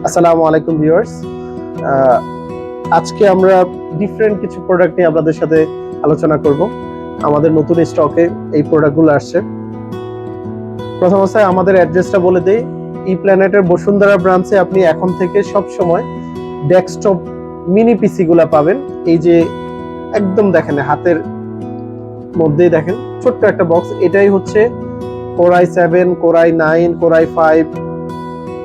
আসসালামু আলাইকুম ভিউয়ার্স। আজকে আমরা ডিফারেন্ট কিছু প্রোডাক্ট নিয়ে আপনাদের সাথে আলোচনা করব। আমাদের নতুন স্টকে এই প্রোডাক্টগুলো আসছে। প্রথম অবস্থায় আমাদের অ্যাড্রেসটা বলে দেই। ই প্ল্যানেটের বসুন্ধরা ব্রাঞ্চে আপনি এখন থেকে সব সময় ডেস্কটপ মিনি পিসি গুলা পাবেন। এই যে একদম দেখেন হাতের মধ্যেই দেখেন ছোট্ট একটা বক্স, এটাই হচ্ছে Core i7, Core i9, Core i5,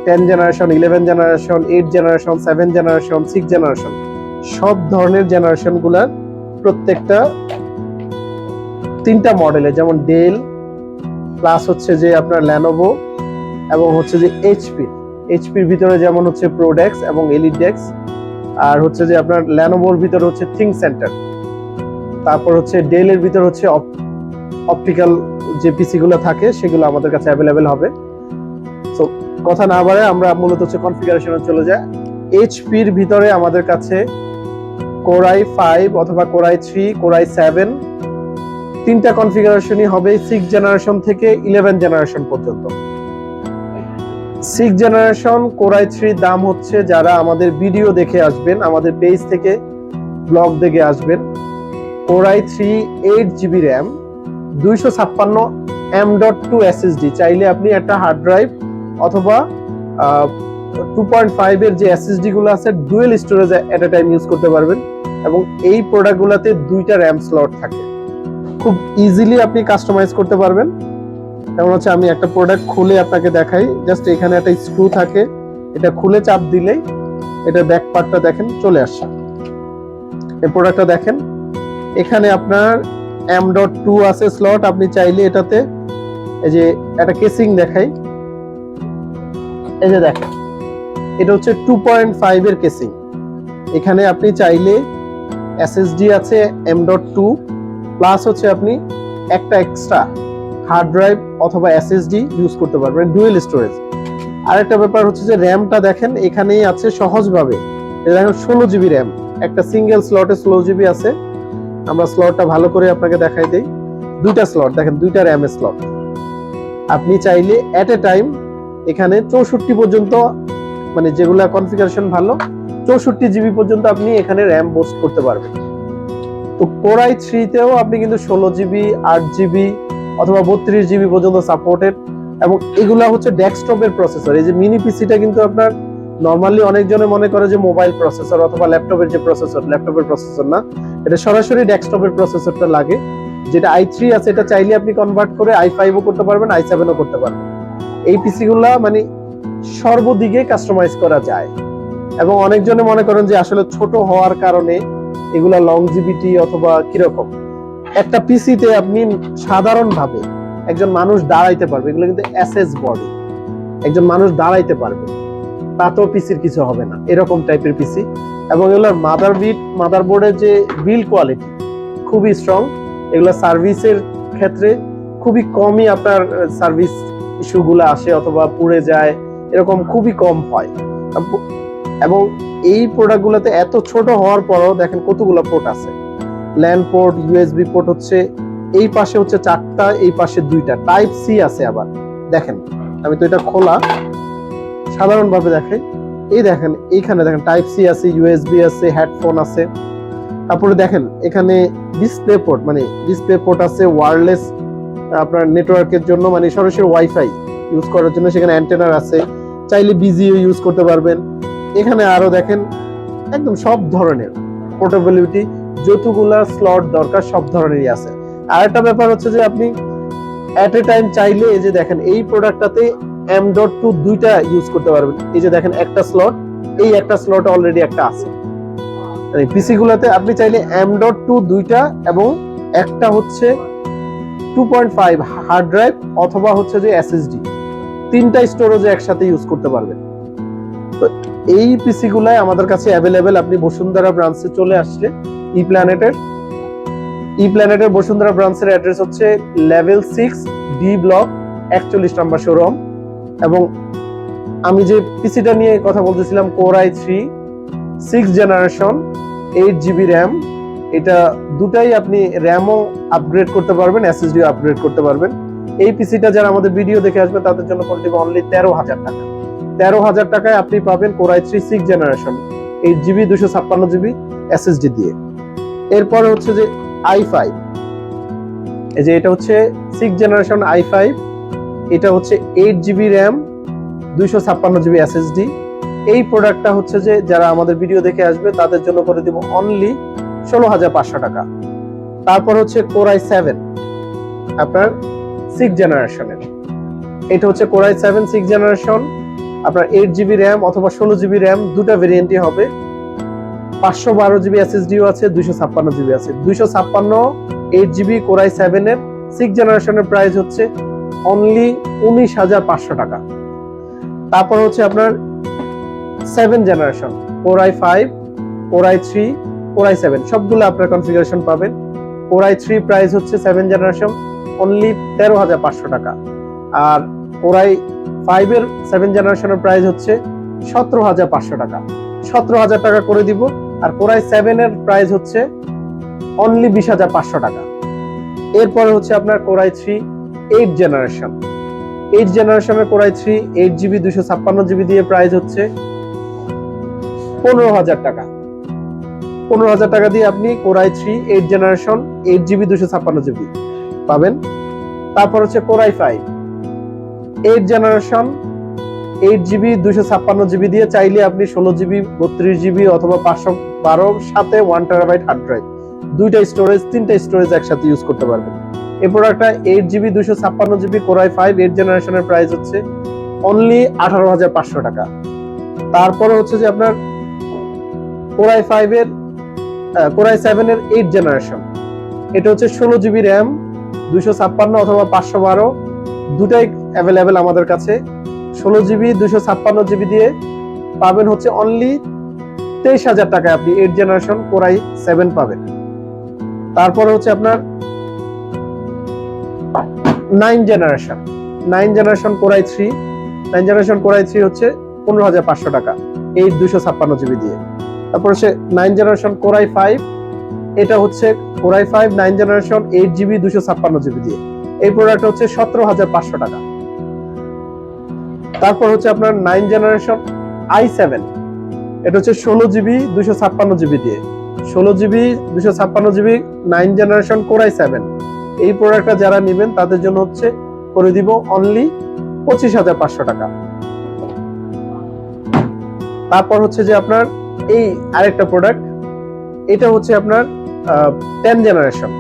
10 generation, 11 generation, 8 generation, 7 generation, 6 generation, সব ধরনের জেনারেশন গুলার প্রত্যেকটা তিনটা মডেলে, যেমন ডেল প্লাস হচ্ছে যে আপনার ল্যানোভো এবং হচ্ছে যে এইচপির ভিতরে যেমন হচ্ছে প্রোডেক্স এবং এলিডেক্স, আর হচ্ছে যে আপনার ল্যানোভোর ভিতরে হচ্ছে থিঙ্ক সেন্টার, তারপর হচ্ছে ডেলের ভিতরে হচ্ছে অপটিক্যাল যে পিসি গুলো থাকে সেগুলো আমাদের কাছে অ্যাভেলেবেল হবে। সো কথা না বাড়ে আমরা মূলত হচ্ছে কনফিগারেশনে চলে যাই। এইচপির ভিতরে আমাদের কাছে Core i5 অথবা Core i3, Core i7 তিনটা কনফিগারেশনই হবে 6 জেনারেশন থেকে 11 জেনারেশন পর্যন্ত। 6 জেনারেশন Core i3 দাম হচ্ছে, যারা আমাদের ভিডিও দেখে আসবেন, আমাদের পেজ থেকে ব্লগ দেখে আসবেন, Core i3 8GB RAM, 256 M.2 SSD, চাইলে আপনি একটা হার্ড ড্রাইভ অথবা 2.5 এর যে এসএসডি গুলো আছে ডুয়েল স্টোরেজ এট এ টাইম ইউজ করতে পারবেন। এবং এই প্রোডাক্টগুলোতে দুইটা র্যাম স্লট থাকে, খুব ইজিলি আপনি কাস্টমাইজ করতে পারবেন। যেমন হচ্ছে আমি একটা প্রোডাক্ট খুলে আপনাকে দেখাই। জাস্ট এখানে একটা স্ক্রু থাকে, এটা খুলে চাপ দিলেই এটা ব্যাক পার্টটা দেখেন চলে আসে। এই প্রোডাক্টটা দেখেন, এখানে আপনার M.2 আছে স্লট, আপনি চাইলে এটাতে এই যে একটা কেসিং দেখাই, এই যে দেখেন এটা হচ্ছে 2.5 এর কেসিং। এখানে আপনি চাইলে এসএসডি আছে M.2 প্লাস হচ্ছে আপনি একটা এক্সট্রা হার্ড ড্রাইভ অথবা এসএসডি ইউজ করতে পারবেন, ডুয়েল স্টোরেজ। আরেকটা ব্যাপার হচ্ছে যে র্যামটা দেখেন এখানেই আছে সহজভাবে, এটা দেখেন 16GB র্যাম, একটা সিঙ্গেল স্লটে 16GB আছে। আমরা স্লটটা ভালো করে আপনাকে দেখাই দেই। দুইটা স্লট দেখেন, দুইটা র্যামের স্লট। আপনি চাইলে এট এ টাইম এখানে 64 পর্যন্ত, মানে যেগুলা কনফিগারেশন ভালো 64GB পর্যন্ত আপনি এখানে র্যাম বুস্ট করতে পারবেন। তো Core i3 তেও আপনি কিন্তু 16GB, 8GB অথবা 32GB পর্যন্ত সাপোর্টেড। এবং এগুলা হচ্ছে ডেস্কটপের প্রসেসর। এই যে মিনি পিসিটা কিন্তু আপনার নরমালি অনেকজনে মনে করে যে মোবাইল প্রসেসর অথবা ল্যাপটপের যে প্রসেসর, ল্যাপটপের প্রসেসর না, এটা সরাসরি ডেস্কটপের প্রসেসরটা লাগে। যেটা i3 আছে এটা চাইলে আপনি কনভার্ট করে i5ও করতে পারবেন, i7ও করতে পারবেন। এই পিসি গুলা মানে সর্বদিকে কাস্টমাইজ করা যায়। এবং অনেকজনে মনে করেন যে আসলে ছোট হওয়ার কারণে এগুলা লংজিভিটি অথবা কিরকম, একটা পিসিতে আপনি সাধারণভাবে একজন মানুষ দাঁড়াইতে পারবে, এগুলো কিন্তু এসএস বডি, একজন মানুষ দাঁড়াইতে পারবে, তাতেও পিসির কিছু হবে না, এরকম টাইপের পিসি। এবং এগুলোর মাদারবোর্ডের যে বিল্ড কোয়ালিটি খুবই স্ট্রং। এগুলো সার্ভিসের ক্ষেত্রে খুবই কমই আপনার সার্ভিস ইস্যুগুলো আসে অথবা পুড়ে যায়, এরকম খুবই কম হয়। এবং এই প্রোডাক্টগুলোতে এত ছোট হওয়ার পরও দেখেন কতগুলো পোর্ট আছে। ল্যান পোর্ট, ইউএসবি পোর্ট হচ্ছে এই পাশে হচ্ছে 4টা, এই পাশে 2টা, টাইপ সি আছে আবার। দেখেন আমি তো এটা খোলা সাধারণভাবে দেখাই, এই দেখেন এইখানে দেখেন টাইপ সি আছে, ইউএসবি আছে, হেডফোন আছে। তারপরে দেখেন এখানে ডিসপ্লে পোর্ট, মানে ডিসপ্লে পোর্ট আছে, ওয়্যারলেস আপনার নেটওয়ার্কের জন্য, মানে সরাসরি ওয়াইফাই ইউজ করার জন্য সেখানে অ্যান্টেনার আছে, চাইলে বিজিও ইউজ করতে পারবেন। এখানে আরো দেখেন একদম সব ধরনের পোর্টেবিলিটি, যতগুলা স্লট দরকার সব ধরনেরই আছে। আর একটা ব্যাপার হচ্ছে যে আপনি এট এ টাইম চাইলে এই যে দেখেন এই প্রোডাক্টটাতে M.2 দুইটা ইউজ করতে পারবেন। এই যে দেখেন একটা স্লট, এই একটা স্লট অলরেডি একটা আছে। মানে পিসি গুলাতে আপনি চাইলে M.2 দুইটা এবং একটা হচ্ছে 2.5 হার্ড ড্রাইভ অথবা হচ্ছে যে এসএসডি, তিনটা স্টোরেজে একসাথে ইউজ করতে পারবেন। তো এই পিসি গুলাই আমাদের কাছে অ্যাভেলেবেল। আপনি বসুন্ধরা ব্রাঞ্চে চলে আসলে ই প্ল্যানেটের বসুন্ধরা ব্রাঞ্চের অ্যাড্রেস হচ্ছে লেভেল 6 ডি ব্লক 41 নম্বর শোরুম। এবং আমি যে পিসিটা নিয়ে কথা বলতেছিলাম, Core i3 6 generation 8GB RAM, এটা দুটাই আপনি র্যামও আপগ্রেড করতে পারবেন, এসএসডিও আপগ্রেড করতে পারবেন। এই পিসিটা যারা আমাদের ভিডিও দেখে আসবে তাদের জন্য পড়ে যাবে অনলি 13,000 টাকা। 13,000 টাকায় আপনি পাবেন Core i3 6th generation 8GB 256GB SSD দিয়ে। এরপরে হচ্ছে যে i5, এই যে এটা হচ্ছে 6th জেনারেশন i5, এটা হচ্ছে 8GB RAM 256GB SSD। এই প্রোডাক্টটা হচ্ছে যে যারা আমাদের ভিডিও দেখে আসবে তাদের জন্য করে দিব অনলি 16,500 টাকা। তারপর হচ্ছে Core i7 আপনার 6th জেনারেশনের, এটা হচ্ছে Core i7 6th জেনারেশন, আপনার 8GB RAM অথবা 16GB RAM দুটো ভেরিয়েন্টই হবে। 512GB SSDও আছে, 256GB আছে। 256 8GB Core i7 এর 6th জেনারেশনের প্রাইস হচ্ছে অনলি 19,500 টাকা। তারপর হচ্ছে আপনার 7th generation Core i5, Core i3, Core i7 সবগুলো আপনার কনফিগারেশন পাবেন। Core i3 প্রাইস হচ্ছে 7th জেনারেশন অনলি 13,500 টাকা, আর Core i5 এর 7th জেনারেশনের প্রাইস হচ্ছে 17,500 টাকা। 17,000 টাকা করে দিব। আর Core i7 এর প্রাইস হচ্ছে অনলি 20,500 টাকা। এরপরে হচ্ছে আপনার Core i3 8th generation, 8th জেনারেশনের Core i3 8GB 256GB দিয়ে প্রাইস হচ্ছে 15,000 টাকা। 15,000 টাকা দিয়ে আপনি Core i3 8th generation 8GB 256GB পাবেন। তারপর হচ্ছে Core i5 8th generation 8GB 256GB দিয়ে চাইলে আপনি 16GB 32GB অথবা 512 সাথে 1TB হার্ড ড্রাইভ, দুইটা স্টোরেজ, তিনটা স্টোরেজ একসাথে ইউজ করতে পারবেন। এই প্রোডাক্টটা 8GB 256GB Core i5 8th জেনারেশনের প্রাইস হচ্ছে অনলি 18,500 টাকা। তারপরে হচ্ছে যে আপনার Core i7 এর 8th জেনারেশন, এটা হচ্ছে 16GB RAM 256 অথবা 512 দুটাই অ্যাভেলেবেল আমাদের কাছে। 16GB 256GB দিয়ে পাবেন হচ্ছে অনলি 23,000 টাকায় আপনি 8th জেনারেশন Core i7 পাবেন। তারপর হচ্ছে আপনার 9th generation Core i3, 9th generation Core i3 হচ্ছে 15,500 টাকা 8 256GB দিয়ে। তারপর হচ্ছে 9th জেনারেশন Core i5, এটা হচ্ছে Core i5 9th generation 8GB 256GB দিয়ে। এই প্রোডাক্ট হচ্ছে 17,500 টাকা। তারপর হচ্ছে আপনার 9th জেনারেশন i7, এটা হচ্ছে 16GB 256GB দিয়ে। 16GB 256GB 9th generation Core i7 এই প্রোডাক্টটা যারা নেবেন তাদের জন্য হচ্ছে করে দিব অনলি 25,500 টাকা। তারপর হচ্ছে যে আপনার এই আরেকটা প্রোডাক্ট, এটা হচ্ছে আপনার 10th generation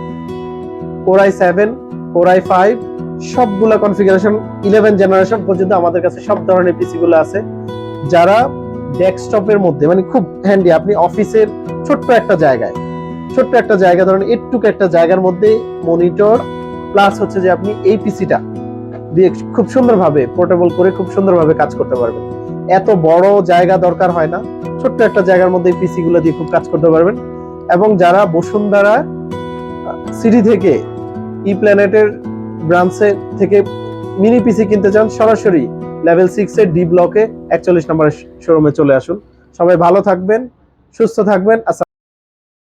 Core i7, Core i5 সবগুলা কনফিগারেশন 11th জেনারেশন পর্যন্ত আমাদের কাছে সব ধরনের পিসি গুলো আছে। যারা ডেস্কটপের মধ্যে মানে খুব হ্যান্ডি, আপনি অফিসের ছোট্ট একটা জায়গা ধরেন একটুক একটা জায়গার মধ্যে মনিটর প্লাস হচ্ছে যে আপনি এই পিসিটা দিয়ে খুব সুন্দরভাবে পোর্টেবল করে খুব সুন্দরভাবে কাজ করতে পারবেন। এত বড় জায়গা দরকার হয় না, ছোট্ট একটা জায়গার মধ্যে এই পিসি গুলো দিয়ে খুব কাজ করতে পারবেন। এবং যারা বসুন্ধরা সিটি থেকে ই প্ল্যানেটের ব্রাঞ্চে থেকে মিনি পিসি কিনতে চান, সরাসরি লেভেল 6 এর ডি ব্লকে 41 নম্বরের শোরুমে চলে আসুন। সবাই ভালো থাকবেন, সুস্থ থাকবেন।